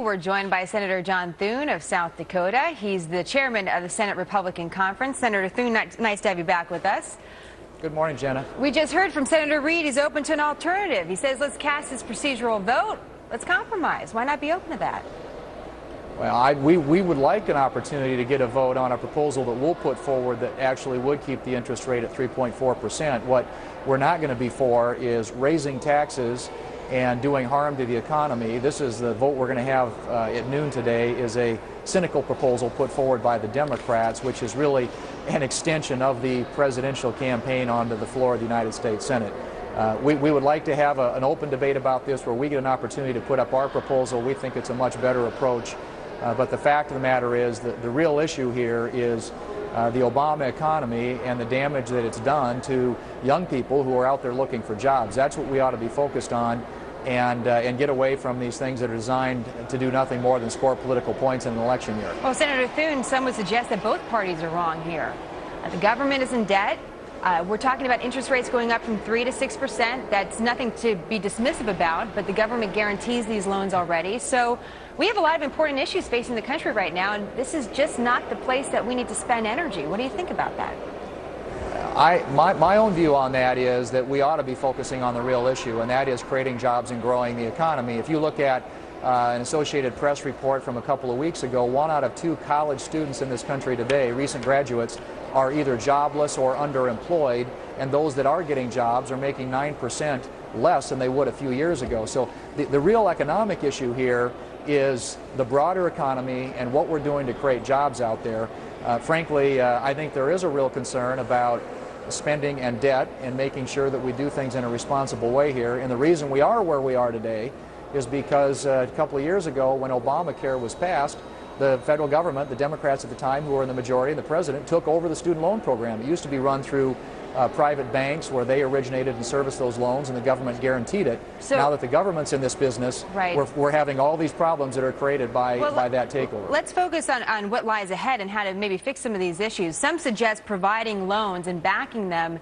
We're joined by Senator John Thune of South Dakota. He's the chairman of the Senate Republican Conference. Senator Thune, nice to have you back with us. Good morning, Jenna. We just heard from Senator Reid. He's open to an alternative. He says, let's cast this procedural vote. Let's compromise. Why not be open to that? Well, we would like an opportunity to get a vote on a proposal that we'll put forward that actually would keep the interest rate at 3.4%. What we're not going to be for is raising taxes and doing harm to the economy. This is the vote we're going to have at noon today, is a cynical proposal put forward by the Democrats, which is really an extension of the presidential campaign onto the floor of the United States Senate. We would like to have an open debate about this where we get an opportunity to put up our proposal. We think it's a much better approach. But the fact of the matter is that the real issue here is the Obama economy and the damage that it's done to young people who are out there looking for jobs. That's what we ought to be focused on, and get away from these things that are designed to do nothing more than score political points in an election year. Well, Senator Thune, some would suggest that both parties are wrong here. The government is in debt. We're talking about interest rates going up from 3 to 6%. That's nothing to be dismissive about, but the government guarantees these loans already. So we have a lot of important issues facing the country right now, and this is just not the place that we need to spend energy. What do you think about that? My own view on that is that we ought to be focusing on the real issue, and that is creating jobs and growing the economy. If you look at an Associated Press report from a couple of weeks ago, 1 out of 2 college students in this country today, recent graduates, are either jobless or underemployed, and those that are getting jobs are making 9% less than they would a few years ago. So the real economic issue here is the broader economy and what we're doing to create jobs out there. Frankly, I think there is a real concern about spending and debt and making sure that we do things in a responsible way here. And the reason we are where we are today is because a couple of years ago, when Obamacare was passed, the federal government, the Democrats at the time who were in the majority, and the president, took over the student loan program. It used to be run through private banks where they originated and serviced those loans, and the government guaranteed it. So, now that the government's in this business, right, we're having all these problems that are created by that takeover. Let's focus on what lies ahead and how to maybe fix some of these issues. Some suggest providing loans and backing them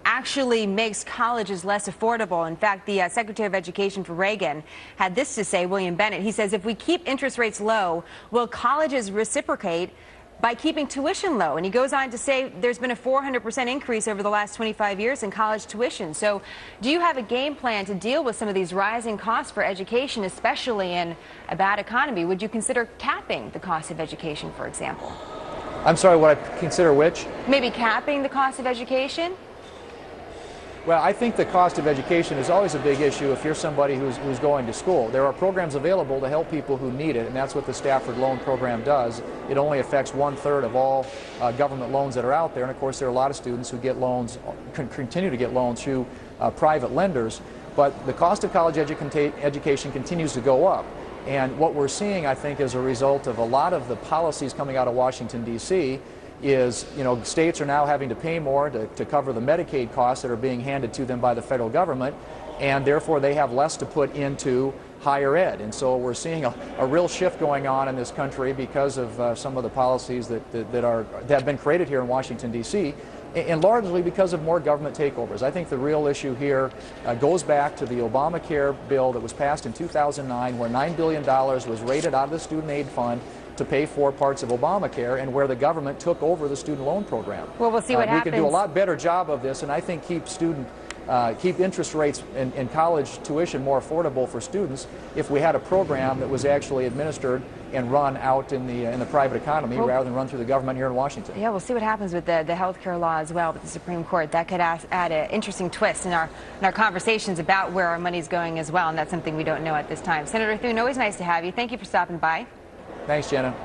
actually makes colleges less affordable. In fact, the Secretary of Education for Reagan had this to say, William Bennett. He says, if we keep interest rates low, will colleges reciprocate by keeping tuition low? And he goes on to say there's been a 400% increase over the last 25 years in college tuition. So do you have a game plan to deal with some of these rising costs for education, especially in a bad economy? Would you consider capping the cost of education, for example? I'm sorry, what I consider which? Maybe capping the cost of education? Well, I think the cost of education is always a big issue if you're somebody who's going to school. There are programs available to help people who need it, and that's what the Stafford Loan Program does. It only affects 1/3 of all government loans that are out there, and of course there are a lot of students who get loans, continue to get loans through private lenders. But the cost of college education continues to go up. And what we're seeing, I think, as a result of a lot of the policies coming out of Washington, D.C., is, states are now having to pay more to cover the Medicaid costs that are being handed to them by the federal government, and therefore they have less to put into higher ed. And so we're seeing a real shift going on in this country because of some of the policies that have been created here in Washington, D.C., and largely because of more government takeovers. I think the real issue here goes back to the Obamacare bill that was passed in 2009, where $9 billion was raided out of the student aid fund to pay for parts of Obamacare, and where the government took over the student loan program. Well, we'll see what happens. We can do a lot better job of this, and I think keep interest rates in college tuition more affordable for students if we had a program that was actually administered and run out in the private economy rather than run through the government here in Washington. Yeah, we'll see what happens with the health care law as well with the Supreme Court. That could add an interesting twist in our conversations about where our money's going as well, and that's something we don't know at this time. Senator Thune, always nice to have you. Thank you for stopping by. Thanks, Jenna.